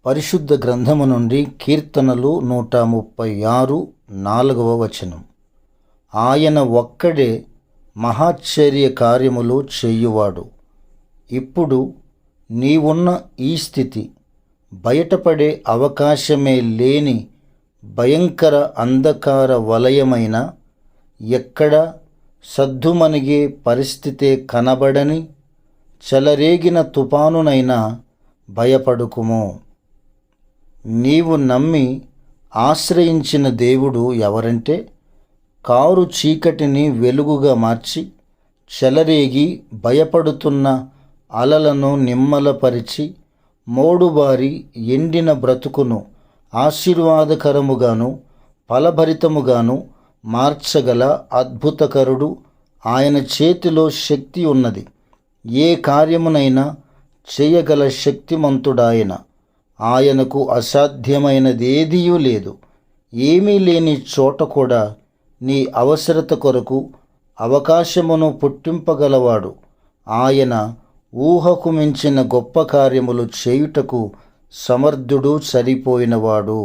పరిశుద్ధ గ్రంథము నుండి కీర్తనలు 136 4వ వచనం. ఆయన ఒక్కడే మహాశ్చర్య కార్యములు చేయువాడు. ఇప్పుడు నీవున్న ఈ స్థితి బయటపడే అవకాశమే లేని భయంకర అంధకార వలయమైన, ఎక్కడ సద్దుమణిగే పరిస్థితే కనబడని చెలరేగిన తుఫానునైనా భయపడుకుము. నీవు నమ్మి ఆశ్రయించిన దేవుడు ఎవరంటే, కారు చీకటిని వెలుగుగా మార్చి, చెలరేగి భయపడుతున్న అలలను నిమ్మలపరిచి, మోడుబారి ఎండిన బ్రతుకును ఆశీర్వాదకరముగాను ఫలభరితముగాను మార్చగల అద్భుతకరుడు. ఆయన చేతిలో శక్తి ఉన్నది. ఏ కార్యమునైనా చేయగల శక్తిమంతుడాయన. ఆయనకు అసాధ్యమైనదేదియూ లేదు. ఏమీ లేని చోట కూడా నీ అవసరత కొరకు అవకాశమును పుట్టింపగలవాడు. ఆయన ఊహకు మించిన గొప్ప కార్యములు చేయుటకు సమర్థుడు, సరిపోయినవాడు.